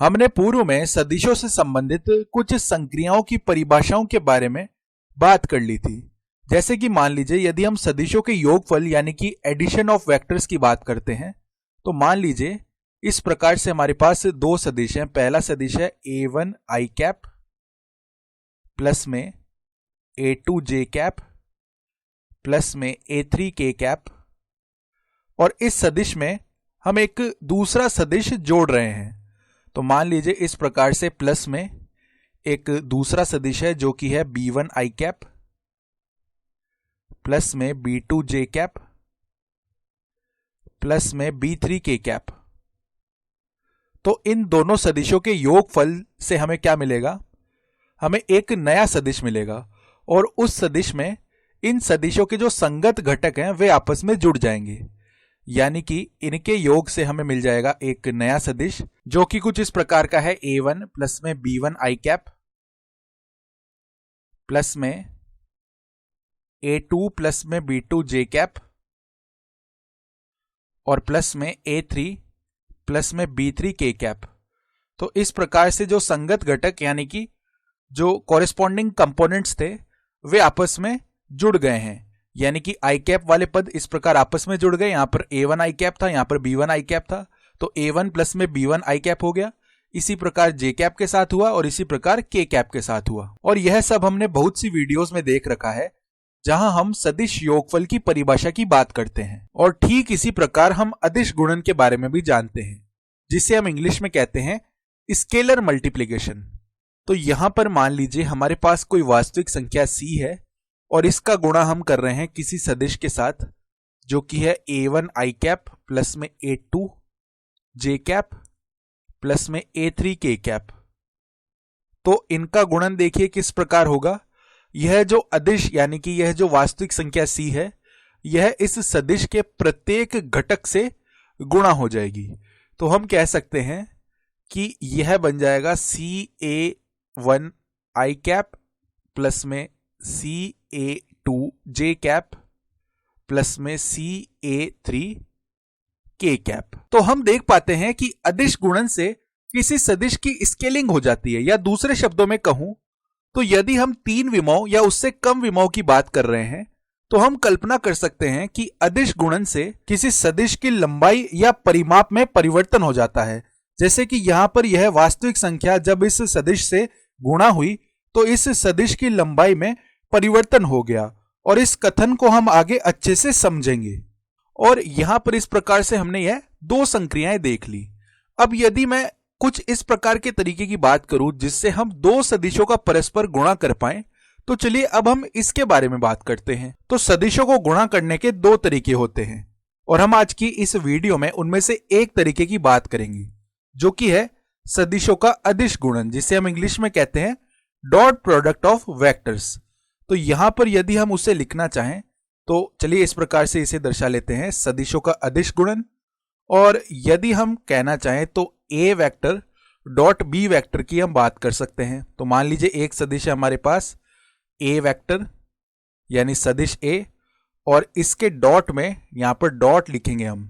हमने पूर्व में सदिशों से संबंधित कुछ संक्रियाओं की परिभाषाओं के बारे में बात कर ली थी। जैसे कि मान लीजिए यदि हम सदिशों के योगफल यानी कि एडिशन ऑफ वेक्टर्स की बात करते हैं, तो मान लीजिए इस प्रकार से हमारे पास दो सदिश हैं। पहला सदिश है a1 i कैप प्लस में a2 j कैप प्लस में a3 k कैप, और इस सदिश में हम एक दूसरा सदिश जोड़ रहे हैं। तो मान लीजिए इस प्रकार से प्लस में एक दूसरा सदिश है जो कि है b1 i कैप प्लस में b2 j कैप प्लस में b3 k कैप। तो इन दोनों सदिशों के योगफल से हमें क्या मिलेगा? हमें एक नया सदिश मिलेगा, और उस सदिश में इन सदिशों के जो संगत घटक हैं वे आपस में जुड़ जाएंगे, यानी कि इनके योग से हमें मिल जाएगा एक नया सदिश जो कि कुछ इस प्रकार का है a1 प्लस में b1 i कैप प्लस में a2 प्लस में b2 j कैप और प्लस में a3 प्लस में b3 k कैप। तो इस प्रकार से जो संगत घटक यानी कि जो कॉरेस्पॉन्डिंग कंपोनेंट्स थे वे आपस में जुड़ गए हैं, यानी कि आई कैप वाले पद इस प्रकार आपस में जुड़ गए। यहां पर a1 i कैप था, यहां पर b1 i कैप था, तो a1 प्लस में b1 i कैप हो गया। इसी प्रकार j कैप के साथ हुआ और इसी प्रकार k कैप के साथ हुआ। और यह सब हमने बहुत सी वीडियोस में देख रखा है जहां हम सदिश योगफल की परिभाषा की बात करते हैं। और ठीक इसी प्रकार हम अदिश गुणन के बारे में भी जानते हैं, जिसे हम इंग्लिश में कहते हैं स्केलर मल्टीप्लिकेशन। तो यहां पर मान लीजिए हमारे पास कोई वास्तविक संख्या c है और इसका गुणा हम कर रहे हैं किसी सदिश के साथ जो कि है a1 i कैप प्लस में a2 j कैप प्लस में a3 k कैप। तो इनका गुणन देखिए किस प्रकार होगा। यह जो अदिश यानी कि यह जो वास्तविक संख्या c है, यह इस सदिश के प्रत्येक घटक से गुणा हो जाएगी। तो हम कह सकते हैं कि यह बन जाएगा ca1 i कैप प्लस में ca2 j कैप प्लस में ca3 k कैप। तो हम देख पाते हैं कि अदिश गुणन से किसी सदिश की स्केलिंग हो जाती है, या दूसरे शब्दों में कहूं तो यदि हम 3 विमाओं या उससे कम विमाओं की बात कर रहे हैं तो हम कल्पना कर सकते हैं कि अदिश गुणन से किसी सदिश की लंबाई या परिमाप में परिवर्तन हो जाता है। जैसे कि यहां पर यह वास्तविक संख्या जब इस सदिश से गुणा हुई तो इस सदिश की लंबाई में परिवर्तन हो गया, और इस कथन को हम आगे अच्छे से समझेंगे। और यहां पर इस प्रकार से हमने यह दो संक्रियाएं देख ली। अब यदि मैं कुछ इस प्रकार के तरीके की बात करूं जिससे हम दो सदिशों का परस्पर गुणा कर पाएं, तो चलिए अब हम इसके बारे में बात करते हैं। तो सदिशों को गुणा करने के दो तरीके होते हैं, और हम आज की इस वीडियो में उनमें से एक तरीके की बात करेंगे जो कि है सदिशों का अदिश गुणन, जिसे हम इंग्लिश में कहते हैं डॉट प्रोडक्ट ऑफ वेक्टर्स। तो यहां पर यदि हम उसे लिखना चाहें तो चलिए इस प्रकार से इसे दर्शा लेते हैं, सदिशों का अदिश गुणन। और यदि हम कहना चाहें तो a vector dot b vector की हम बात कर सकते हैं। तो मान लीजिए एक सदिश है हमारे पास a वेक्टर यानी सदिश a, और इसके डॉट में यहां पर डॉट लिखेंगे हम।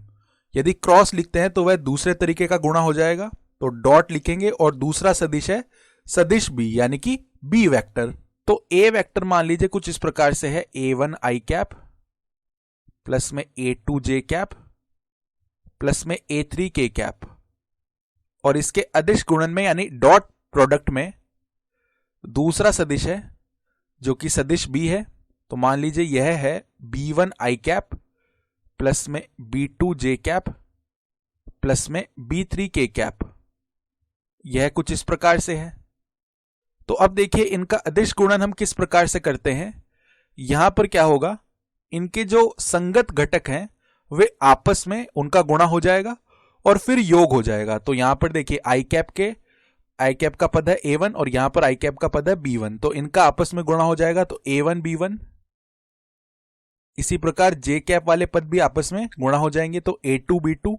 यदि क्रॉस लिखते हैं तो वह दूसरे तरीके का गुणा हो जाएगा, तो डॉट लिखेंगे। और दूसरा सदिश है सदिश b यानी कि b वेक्टर। तो a वेक्टर मान लीजिए कुछ इस प्रकार से है a1 i कैप प्लस में a2 j कैप प्लस में a3 k कैप, और इसके अदिश गुणन में यानी डॉट प्रोडक्ट में दूसरा सदिश है जो कि सदिश b है। तो मान लीजिए यह है b1 i कैप प्लस में b2 j कैप प्लस में b3 k कैप। यह कुछ इस प्रकार से है। तो अब देखिए इनका अदिश गुणन हम किस प्रकार से करते हैं। यहां पर क्या होगा, इनके जो संगत घटक हैं वे आपस में उनका गुणा हो जाएगा और फिर योग हो जाएगा। तो यहां पर देखिए आई कैप का पद है a1 और यहां पर आई कैप का पद है b1, तो इनका आपस में गुणा हो जाएगा, तो a1 b1। इसी प्रकार j कैप वाले पद भी आपस में गुणा हो जाएंगे, तो a2 b2,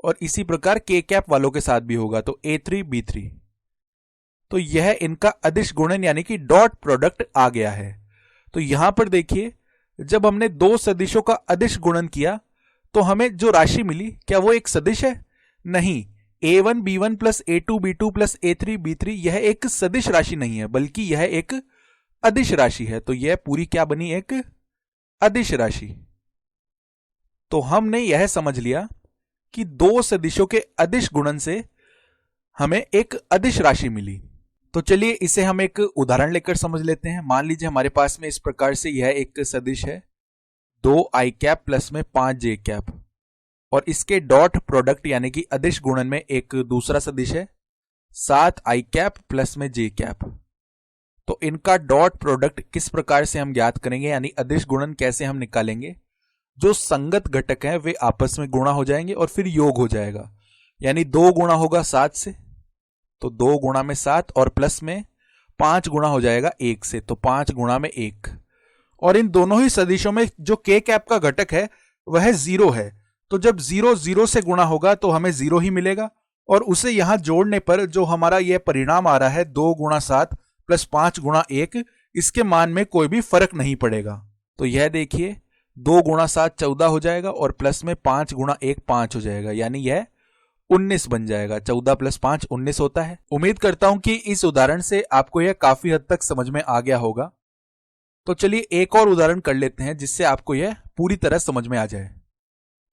और इसी प्रकार k कैप वालों के साथ भी होगा, तो a3 b3। तो यह इनका अदिश गुणन यानी कि डॉट प्रोडक्ट आ गया है। तो यहां पर देखिए जब हमने दो सदिशों का अदिश गुणन किया तो हमें जो राशि मिली क्या वो एक सदिश है? नहीं, A1 B1 plus A2 B2 plus A3 B3 यह एक सदिश राशि नहीं है, बल्कि यह एक अदिश राशि है। तो यह पूरी क्या बनी, एक अदिश राशि। तो हमने यह समझ लिया कि दो सदिशों के अदिश गुणन से हमें एक अदिश राशि मिली। तो चलिए इसे हम एक उदाहरण लेकर समझ लेते हैं। मान लीजिए हमारे पास में इस प्रकार से यह एक सदिश है 2i कैप प्लस में 5j कैप, और इसके डॉट प्रोडक्ट यानी कि अदिश गुणन में एक दूसरा सदिश है 7i कैप प्लस में j कैप। तो इनका डॉट प्रोडक्ट किस प्रकार से हम ज्ञात करेंगे, यानी अदिश गुणन कैसे हम निकालेंगे। जो संगत घटक हैं वे आपस में गुणा हो जाएंगे और फिर योग हो जाएगा, यानी 2 गुणा होगा 7 से, तो 2 गुणा में 7 और प्लस में 5 गुणा हो जाएगा 1 से, तो 5 गुणा में 1। और इन दोनों ही सदिशों में जो k कैप का घटक है वह 0 है, तो जब 0 0 से गुणा होगा तो हमें 0 ही मिलेगा, और उसे यहां जोड़ने पर जो हमारा यह परिणाम आ रहा है 2 गुणा 7 प्लस 5 गुणा 1, इसके मान में कोई भी फर्क नहीं पड़ेगा। तो यह देखिए 2 गुणा 7 14 हो जाएगा और प्लस में 5 गुणा 1 5 हो जाएगा, यानी यह 19 बन जाएगा। 14 प्लस 5 19 होता है। उम्मीद करता हूं कि इस उदाहरण से आपको यह काफी हद तक समझ में आ गया होगा। तो चलिए एक और उदाहरण कर लेते हैं जिससे आपको यह पूरी तरह समझ में आ जाए।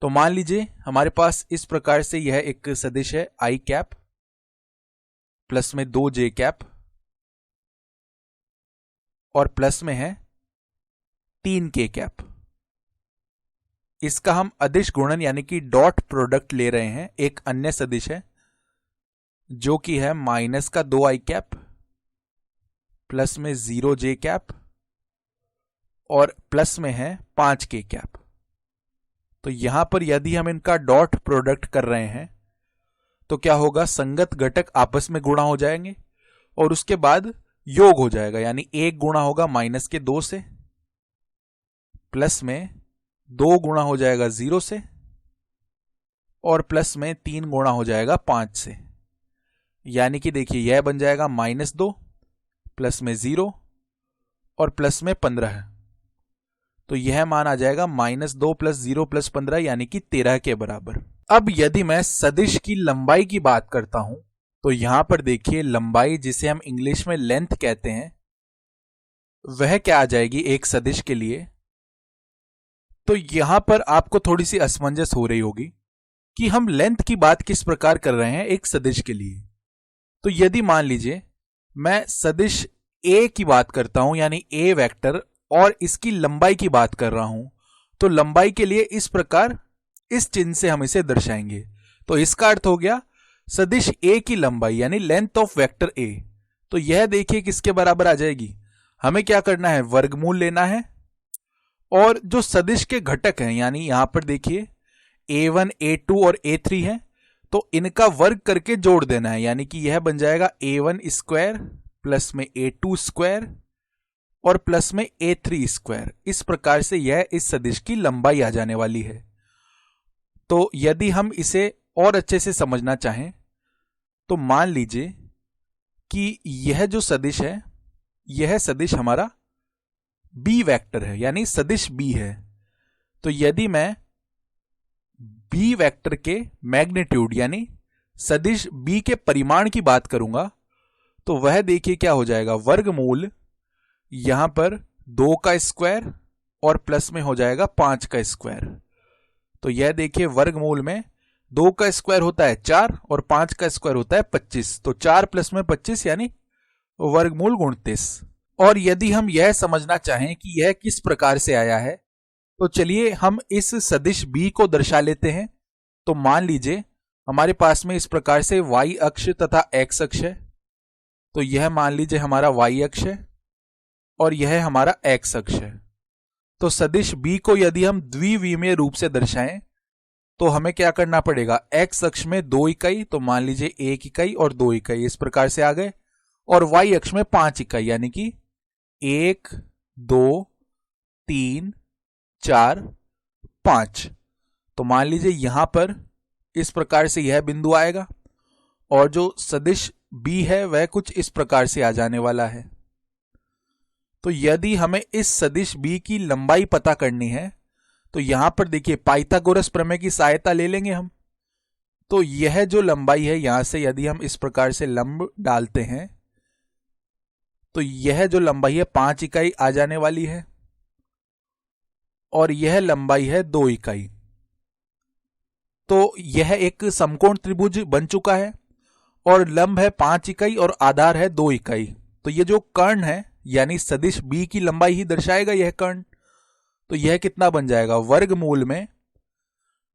तो मान लीजिए हमारे पास इस प्रकार से यह एक सदिश है i कैप प्लस में 2j कैप और प्लस में है 3k कैप। इसका हम अदिश गुणन यानी कि डॉट प्रोडक्ट ले रहे हैं एक अन्य सदिश है जो कि है माइनस का 2i कैप प्लस में 0j कैप और प्लस में है 5k कैप। तो यहां पर यदि हम इनका डॉट प्रोडक्ट कर रहे हैं तो क्या होगा, संगत घटक आपस में गुणा हो जाएंगे और उसके बाद योग हो जाएगा, यानी 1 गुणा होगा माइनस के 2 से, प्लस में 2 गुणा हो जाएगा 0 से, और प्लस में 3 गुणा हो जाएगा 5 से, यानी कि देखिए यह बन जाएगा -2 प्लस में 0 और प्लस में 15 है। तो यह मान आ जाएगा -2 प्लस 0 प्लस 15 यानी कि 13 के बराबर। अब यदि मैं सदिश की लंबाई की बात करता हूं तो यहां पर देखिए लंबाई जिसे हम इंग्लिश में लेंथ कहते हैं वह क्या आ जाएगी एक सदिश के लिए। तो यहां पर आपको थोड़ी सी असमंजस हो रही होगी कि हम लेंथ की बात किस प्रकार कर रहे हैं एक सदिश के लिए। तो यदि मान लीजिए मैं सदिश a की बात करता हूं यानी a वेक्टर और इसकी लंबाई की बात कर रहा हूं, तो लंबाई के लिए इस प्रकार इस चिन्ह से हम इसे दर्शाएंगे। तो इसका अर्थ हो गया सदिश a की लंबाई यानी लेंथ ऑफ वेक्टर a। तो यह देखिए किसके बराबर आ जाएगी, हमें क्या करना है, वर्गमूल लेना है, और जो सदिश के घटक हैं यानी यहां पर देखिए a1 a2 और a3 है, तो इनका वर्ग करके जोड़ देना है, यानी कि यह बन जाएगा a1 स्क्वायर प्लस में a2 स्क्वायर और प्लस में a3 स्क्वायर। इस प्रकार से यह इस सदिश की लंबाई आ जाने वाली है। तो यदि हम इसे और अच्छे से समझना चाहें तो मान लीजिए कि यह जो सदिश है यह सदिश हमारा b वेक्टर है यानी सदिश b है। तो यदि मैं b वेक्टर के मैग्नीट्यूड यानी सदिश b के परिमाण की बात करूंगा तो वह देखिए क्या हो जाएगा, वर्गमूल यहां पर 2 का स्क्वायर और प्लस में हो जाएगा 5 का स्क्वायर। तो यह देखिए वर्गमूल में 2 का स्क्वायर होता है 4 और 5 का स्क्वायर होता है 25, तो 4 प्लस में 25 यानी वर्गमूल 29। और यदि हम यह समझना चाहें कि यह किस प्रकार से आया है तो चलिए हम इस सदिश b को दर्शा लेते हैं। तो मान लीजिए हमारे पास में इस प्रकार से y अक्ष तथा x अक्ष है, तो यह मान लीजिए हमारा y अक्ष है और यह हमारा x अक्ष है। तो सदिश b को यदि हम द्विविमीय रूप से दर्शाएं तो हमें क्या करना पड़ेगा, x अक्ष में 2 इकाई, तो मान लीजिए 1 इकाई और 2 इकाई इस प्रकार से आ गए, और y अक्ष में 5 इकाई यानी कि 1 2 3 4 5। तो मान लीजिए यहां पर इस प्रकार से यह बिंदु आएगा और जो सदिश b है वह कुछ इस प्रकार से आ जाने वाला है। तो यदि हमें इस सदिश b की लंबाई पता करनी है तो यहां पर देखिए पाइथागोरस प्रमेय की सहायता ले लेंगे हम। तो यह जो लंबाई है, यहां से यदि हम इस प्रकार से लंब डालते हैं तो यह जो लंबाई है 5 इकाई आ जाने वाली है और यह लंबाई है 2 इकाई। तो यह एक समकोण त्रिभुज बन चुका है और लंब है 5 इकाई और आधार है 2 इकाई। तो ये जो कर्ण है यानी सदिश b की लंबाई ही दर्शाएगा यह कर्ण। तो यह कितना बन जाएगा, वर्गमूल में,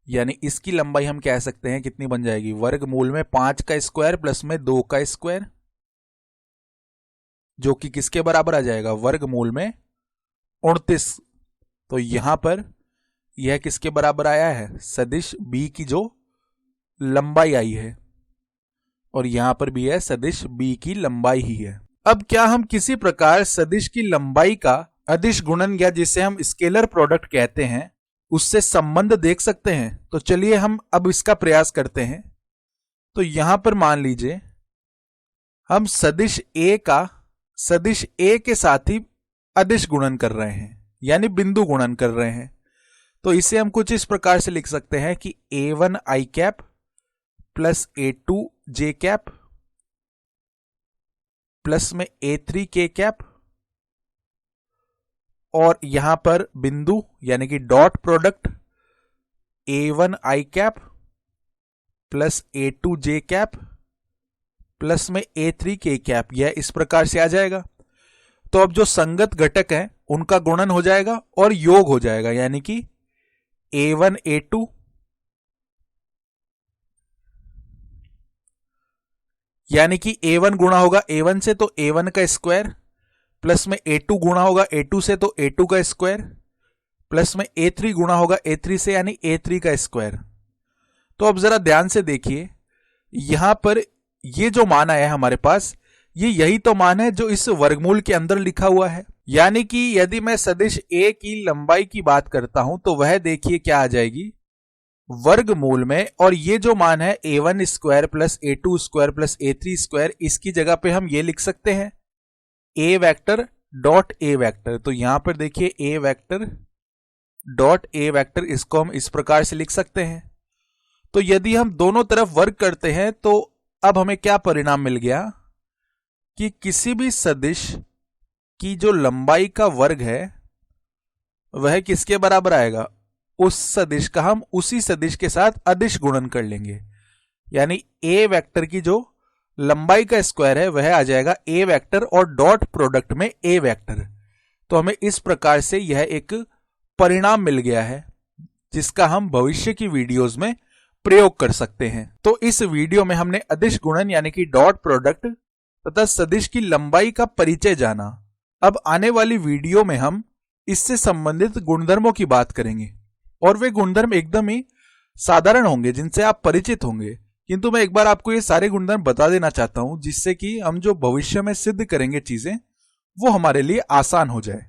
यानी इसकी लंबाई हम कह सकते हैं कितनी बन जाएगी, वर्गमूल में 5 का स्क्वायर प्लस में 2 का स्क्वायर, जो कि किसके बराबर आ जाएगा, वर्गमूल में 29। तो यहां पर यह किसके बराबर आया है, सदिश b की जो लंबाई आई है, और यहां पर भी है सदिश b की लंबाई ही है। अब क्या हम किसी प्रकार सदिश की लंबाई का अदिश गुणन या जिसे हम स्केलर प्रोडक्ट कहते हैं उससे संबंध देख सकते हैं? तो चलिए हम अब इसका प्रयास करते हैं। तो यहां पर मान लीजिए हम सदिश a का सदिश a के साथ ही अदिश गुणन कर रहे हैं, यानी बिंदु गुणन कर रहे हैं। तो इसे हम कुछ इस प्रकार से लिख सकते हैं कि a1 i cap plus a2 j cap plus में a3 k कैप, और यहां पर बिंदु यानी कि dot product a1 i cap plus a2 j cap plus में a3 k कैप, यह इस प्रकार से आ जाएगा। तो अब जो संगत घटक हैं उनका गुणन हो जाएगा और योग हो जाएगा, यानी कि a1 a2 यानी कि a1 गुणा होगा a1 से तो a1 का स्क्वायर प्लस में a2 गुणा होगा a2 से तो a2 का स्क्वायर प्लस में a3 गुणा होगा a3 से यानी a3 का स्क्वायर। तो अब जरा ध्यान से देखिए, यहां पर ये जो मान आया है हमारे पास, ये यही तो मान है जो इस वर्गमूल के अंदर लिखा हुआ है। यानी कि यदि मैं सदिश a की लंबाई की बात करता हूं तो वह देखिए क्या आ जाएगी, वर्गमूल में, और ये जो मान है a1 square plus a2 square plus a3 square, इसकी जगह पे हम ये लिख सकते हैं a vector dot a vector. तो यहां पर देखिए a vector dot a vector, इसको हम इस प्रकार से लिख सकते हैं। तो यदि हम दोनों तरफ वर्ग करते हैं तो अब हमें क्या परिणाम मिल गया कि किसी भी सदिश की जो लंबाई का वर्ग है वह किसके बराबर आएगा, उस सदिश का हम उसी सदिश के साथ अदिश गुणन कर लेंगे, यानी a वेक्टर की जो लंबाई का स्क्वायर है वह आ जाएगा a वेक्टर और डॉट प्रोडक्ट में a वेक्टर। तो हमें इस प्रकार से यह एक परिणाम मिल गया है जिसका हम भविष्य की वीडियोस में प्रयोग कर सकते हैं। तो इस वीडियो में हमने अदिश गुणन यानी कि डॉट प्रोडक्ट तथा सदिश की लंबाई का परिचय जाना। अब आने वाली वीडियो में हम इससे संबंधित गुणधर्मों की बात करेंगे और वे गुणधर्म एकदम ही साधारण होंगे जिनसे आप परिचित होंगे, किंतु मैं एक बार आपको ये सारे गुणधर्म बता देना चाहता हूं जिससे कि हम जो भविष्य में सिद्ध करेंगे चीजें वो हमारे लिए आसान हो जाए।